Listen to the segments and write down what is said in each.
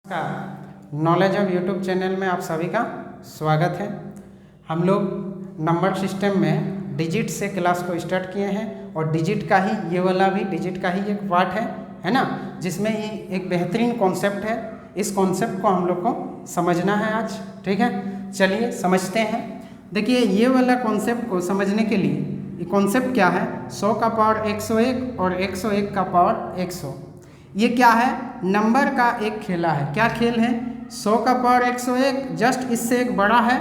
Knowledge of YouTube channel में आप सभी का स्वागत है। हम लोग नंबर सिस्टम में डिजिट से क्लास को स्टार्ट किए हैं और डिजिट का ही ये वाला भी डिजिट का ही एक पार्ट है ना, जिसमें ये एक बेहतरीन कॉन्सेप्ट है। इस कॉन्सेप्ट को हम लोग को समझना है आज, ठीक है। चलिए समझते हैं। देखिए ये वाला कॉन्सेप्ट को समझने के लिए ये कॉन्सेप्ट क्या है, 100 का पावर 101 और 101 का पावर 100। ये क्या है, नंबर का एक खेला है। क्या खेल है, 100 का पावर 101 जस्ट इससे एक बड़ा है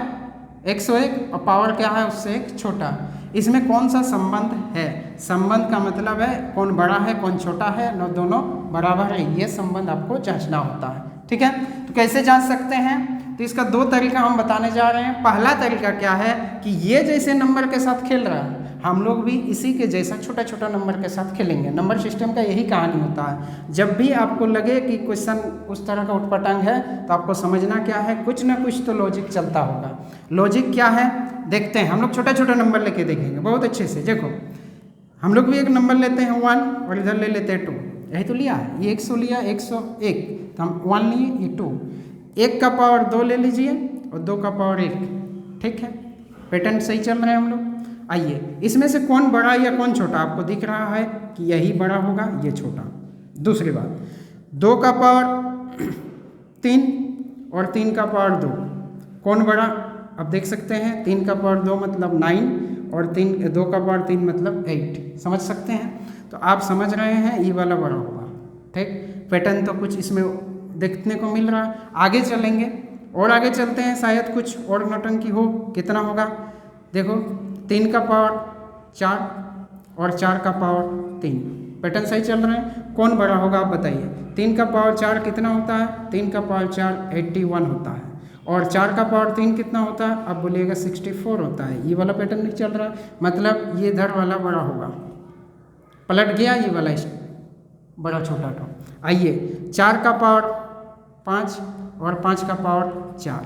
101 और पावर क्या है उससे एक छोटा। इसमें कौन सा संबंध है, संबंध का मतलब है कौन बड़ा है कौन छोटा है, न दोनों बराबर है, ये संबंध आपको जांचना होता है, ठीक है। तो कैसे जांच सकते हैं, तो इसका दो तरीका हम बताने जा रहे हैं। पहला तरीका क्या है कि ये जैसे नंबर के साथ खेल रहा है, हम लोग भी इसी के जैसा छोटा छोटा नंबर के साथ खेलेंगे। नंबर सिस्टम का यही कहानी होता है। जब भी आपको लगे कि क्वेश्चन उस तरह का उटपटांग है तो आपको समझना क्या है, कुछ ना कुछ तो लॉजिक चलता होगा। लॉजिक क्या है देखते हैं। हम लोग छोटा छोटा नंबर लेके देखेंगे बहुत अच्छे से। देखो हम लोग भी एक नंबर लेते हैं 1 और इधर ले लेते हैं 2, यही तो लिया है। ये 100 लिया, 101 तो हम 1 लिए, ये 2। 1 का पावर 2 ले लीजिए और 2 का पावर 1, ठीक है। पैटर्न सही चल रहे हैं हम लोग। आइए इसमें से कौन बड़ा या कौन छोटा, आपको दिख रहा है कि यही बड़ा होगा ये छोटा। दूसरी बात, 2 का पावर 3 और 3 का पावर 2, कौन बड़ा, अब देख सकते हैं 3 का पावर 2 मतलब 9 और 2 का पावर 3 मतलब 8, समझ सकते हैं। तो आप समझ रहे हैं ये वाला बड़ा होगा, ठीक। पैटर्न तो कुछ इसमें देखने को मिल रहा है। आगे चलेंगे और आगे चलते हैं, शायद कुछ और नौटंकी हो। कितना होगा, देखो 3 का पावर 4 और 4 का पावर 3, पैटर्न सही चल रहे हैं। कौन बड़ा होगा आप बताइए। 3 का पावर 4 कितना होता है, 3 का पावर 4 81 होता है और 4 का पावर 3 कितना होता है, अब बोलिएगा 64 होता है। ये वाला पैटर्न नहीं चल रहा है, मतलब ये इधर वाला बड़ा होगा, पलट गया ये वाला बड़ा छोटा तो। आइए 4 का पावर 5 और 5 का पावर 4,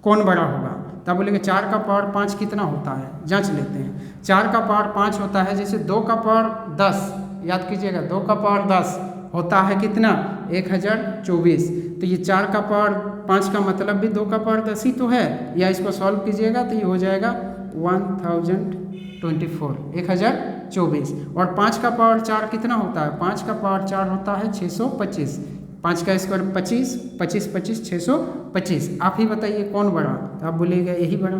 कौन बड़ा होगा, तब बोलेंगे 4 का पावर 5 कितना होता है, जांच लेते हैं। 4 का पावर 5 होता है जैसे 2 का पावर 10, याद कीजिएगा 2 का पावर 10 होता है कितना, 1024। तो ये 4 का पावर 5 का मतलब भी 2 का पावर 10 ही तो है, या इसको सॉल्व कीजिएगा तो ये हो जाएगा 1024, 1024। और 5 का पावर 4 कितना होता है, 5 का पावर 4 होता है 625। 5 का स्क्वायर 25, 25 25 625। आप ही बताइए कौन बड़ा, तो आप बोलिएगा यही बड़ा।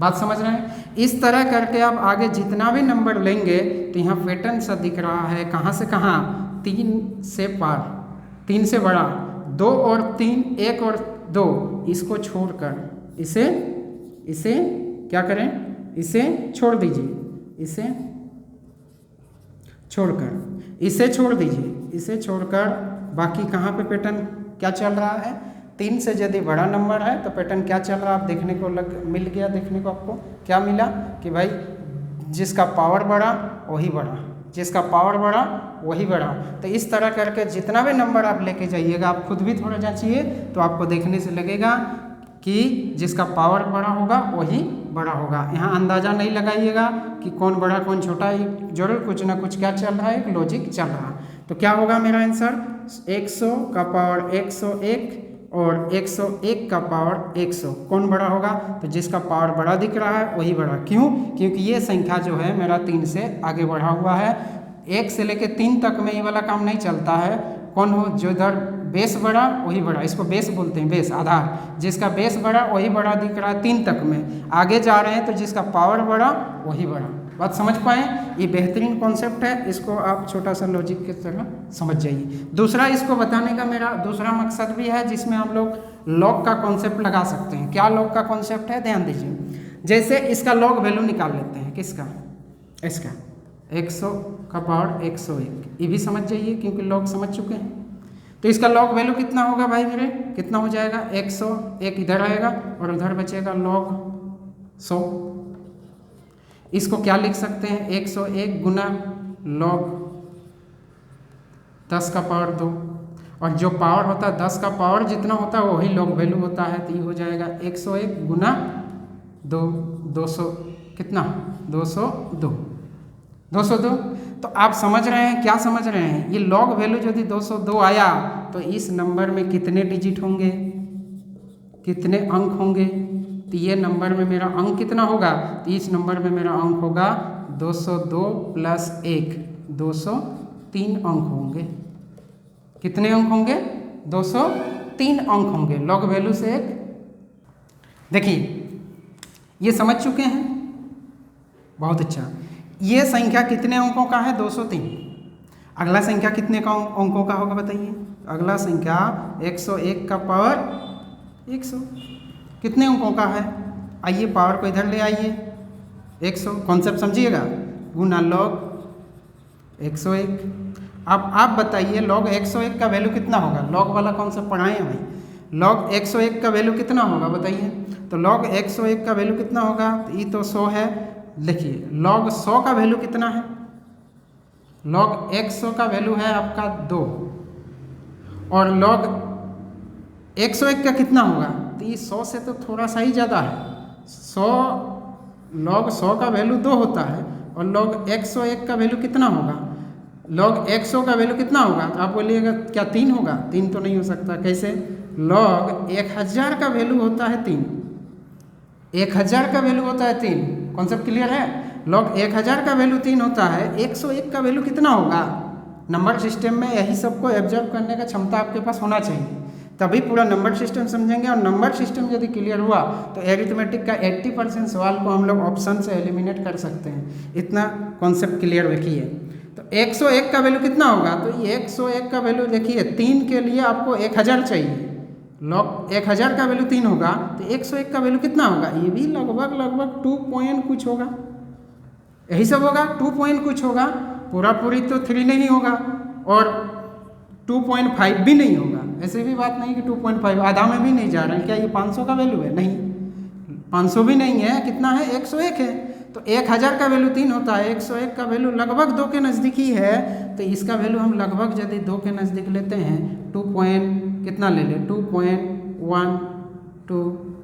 बात समझ रहे हैं। इस तरह करके आप आगे जितना भी नंबर लेंगे तो यहाँ पैटर्न सा दिख रहा है, कहाँ से कहाँ, 3 से पार, 3 से बड़ा, 2 और 3, 1 और 2, इसको छोड़कर इसे क्या करें, इसे छोड़ दीजिए, इसे छोड़ दीजिए, इसे छोड़कर बाकी कहाँ पे पैटर्न क्या चल रहा है। 3 से यदि बड़ा नंबर है तो पैटर्न क्या चल रहा है आप देखने को मिल गया। देखने को आपको क्या मिला कि भाई जिसका पावर बढ़ा वही बढ़ा, जिसका पावर बढ़ा वही बढ़ा। तो इस तरह करके जितना भी नंबर आप लेके जाइएगा, आप खुद भी थोड़ा जांचिए तो आपको देखने से लगेगा कि जिसका पावर बड़ा होगा वही बड़ा होगा। यहाँ अंदाज़ा नहीं लगाइएगा कि कौन बड़ा कौन छोटा, जरूर कुछ ना कुछ क्या चल रहा है, एक लॉजिक चल रहा है। तो क्या होगा मेरा आंसर, 100 का पावर 101 और 101 का पावर 100, कौन बड़ा होगा, तो जिसका पावर बड़ा दिख रहा है वही बड़ा। क्यों, क्योंकि ये संख्या जो है मेरा 3 से आगे बढ़ा हुआ है। 1 से लेके 3 तक में ये वाला काम नहीं चलता है। कौन हो, जो इधर बेस बड़ा वही बड़ा, इसको बेस बोलते हैं, बेस आधार, जिसका बेस बड़ा वही बड़ा दिख रहा है 3 तक में। आगे जा रहे हैं तो जिसका पावर बड़ा वही बड़ा। बात समझ पाए, ये बेहतरीन कॉन्सेप्ट है, इसको आप छोटा सा लॉजिक की तरह समझ जाइए। दूसरा इसको बताने का मेरा दूसरा मकसद भी है, जिसमें हम लोग लॉग का कॉन्सेप्ट लगा सकते हैं। क्या लॉग का कॉन्सेप्ट है, ध्यान दीजिए। जैसे इसका लॉग वैल्यू निकाल लेते हैं, किसका, इसका 100 का पावर 101, ये भी समझ जाइए क्योंकि लॉग समझ चुके हैं। तो इसका लॉग वैल्यू कितना होगा भाई मेरे, कितना हो जाएगा, 101 इधर आएगा और उधर बचेगा लॉग 100। इसको क्या लिख सकते हैं, 101 गुना लॉग 10 का पावर 2, और जो पावर होता है 10 का पावर जितना होता है वही लॉग वैल्यू होता है। तो ये हो जाएगा 101 गुना 2, 200 कितना, 202। तो आप समझ रहे हैं, क्या समझ रहे हैं, ये लॉग वैल्यू यदि 202 आया तो इस नंबर में कितने डिजिट होंगे, कितने अंक होंगे। तो ये नंबर में मेरा अंक कितना होगा, तो इस नंबर में मेरा अंक होगा 202 प्लस 1, 203 अंक होंगे। कितने अंक होंगे, 203 अंक होंगे लॉग वैल्यू से एक। देखिए ये समझ चुके हैं, बहुत अच्छा। ये संख्या कितने अंकों का है, 203। अगला संख्या कितने का अंकों का होगा बताइए। अगला संख्या 101 का पावर 100 कितने अंकों का है। आइए पावर को इधर ले आइए, 100 कॉन्सेप्ट समझिएगा, गुना लॉग 101। अब आप बताइए लॉग 101 का वैल्यू कितना होगा, लॉग वाला कॉन्सेप्ट पढ़ाए हैं भाई। लॉग 101 का वैल्यू कितना होगा बताइए। तो लॉग 101 का वैल्यू कितना होगा, तो ये तो 100 है। देखिए लॉग 100 का वैल्यू कितना है, लॉग 100 का वैल्यू है आपका 2, और लॉग 101 का कितना होगा, तो ये 100 से तो थोड़ा सा ही ज़्यादा है। 100 लॉग 100 का वैल्यू 2 होता है, और लॉग 101 का वैल्यू कितना होगा, लॉग 100 का वैल्यू कितना होगा। तो आप बोलिएगा क्या 3 होगा, 3 तो नहीं हो सकता। कैसे, लॉग 1000 का वैल्यू होता है 3, 1000 का वैल्यू होता है 3। कॉन्सेप्ट क्लियर है। लॉग 1000 का वैल्यू 3 होता है, 101 का वैल्यू कितना होगा। नंबर सिस्टम में यही सबको एब्जर्व करने का क्षमता आपके पास होना चाहिए, तभी पूरा नंबर सिस्टम समझेंगे। और नंबर सिस्टम यदि क्लियर हुआ तो एरिथमेटिक का 80% सवाल को हम लोग ऑप्शन से एलिमिनेट कर सकते हैं। इतना कॉन्सेप्ट क्लियर रखिए। तो 101 का वैल्यू कितना होगा, तो ये 101 का वैल्यू देखिए 3 के लिए आपको 1000 चाहिए। लॉग 1000 का वैल्यू 3 होगा, तो 101 का वैल्यू कितना होगा, ये भी लगभग 2 पॉइंट कुछ होगा, यही सब होगा, 2 पॉइंट कुछ होगा। पूरा पूरी तो 3 नहीं होगा, और 2.5 भी नहीं होगा। ऐसे भी बात नहीं कि 2.5 आधा में भी नहीं जा रहा है। क्या ये 500 का वैल्यू है, नहीं 500 भी नहीं है, कितना है 101 है। तो 1000 का वैल्यू 3 होता है, 101 का वैल्यू लगभग 2 के नज़दीक ही है। तो इसका वैल्यू हम लगभग यदि 2 के नज़दीक लेते हैं, 2 पॉइंट कितना ले लें, 2.12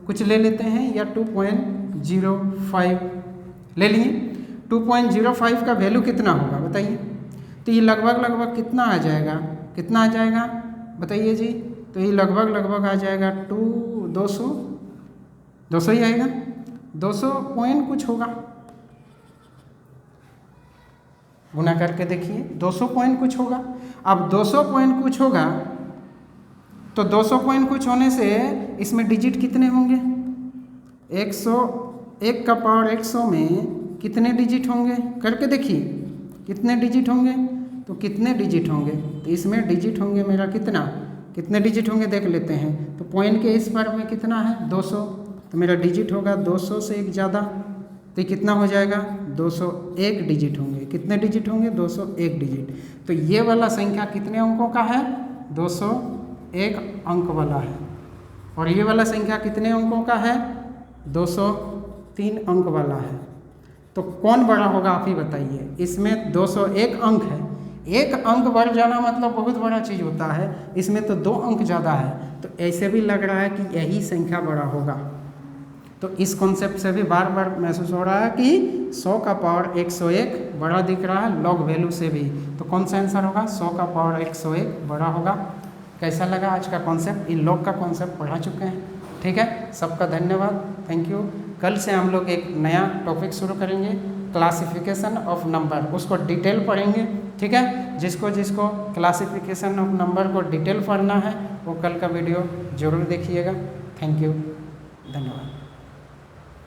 कुछ ले लेते हैं, या 2.05 ले लिए। 2.05 का वैल्यू कितना होगा बताइए। तो ये लगभग कितना आ जाएगा, कितना आ जाएगा बताइए जी। तो ये लगभग आ जाएगा 200 ही आएगा, 200 पॉइंट कुछ होगा। गुना करके देखिए, 200 पॉइंट कुछ होगा। अब 200 पॉइंट कुछ होगा, तो 200 पॉइंट कुछ होने से इसमें डिजिट कितने होंगे, 101 का पावर 100 में कितने डिजिट होंगे, करके देखिए कितने डिजिट होंगे। तो कितने डिजिट होंगे, तो इसमें डिजिट होंगे मेरा कितना, कितने डिजिट होंगे देख लेते हैं। तो पॉइंट के इस पर में कितना है 200, तो मेरा डिजिट होगा 200 से एक ज़्यादा। तो ये कितना हो जाएगा, 201 डिजिट होंगे। कितने डिजिट होंगे, 201 डिजिट। तो ये वाला संख्या कितने अंकों का है, 201 अंक वाला है। और ये वाला संख्या कितने अंकों का है, 203 अंक वाला है। तो कौन बड़ा होगा आप ही बताइए। इसमें 201 अंक है, एक अंक बढ़ जाना मतलब बहुत बड़ा चीज़ होता है, इसमें तो 2 अंक ज़्यादा है। तो ऐसे भी लग रहा है कि यही संख्या बड़ा होगा। तो इस कॉन्सेप्ट से भी बार बार महसूस हो रहा है कि 100 का पावर 101 बड़ा दिख रहा है लॉग वैल्यू से भी। तो कौन सा आंसर होगा, 100 का पावर 101 बड़ा होगा। कैसा लगा आज का कॉन्सेप्ट, इन लॉग का कॉन्सेप्ट पढ़ा चुके हैं। ठीक है, सबका धन्यवाद, थैंक यू। कल से हम लोग एक नया टॉपिक शुरू करेंगे, क्लासिफिकेशन ऑफ नंबर, उसको डिटेल पढ़ेंगे। ठीक है, जिसको क्लासिफिकेशन ऑफ नंबर को डिटेल पढ़ना है वो कल का वीडियो ज़रूर देखिएगा। थैंक यू, धन्यवाद।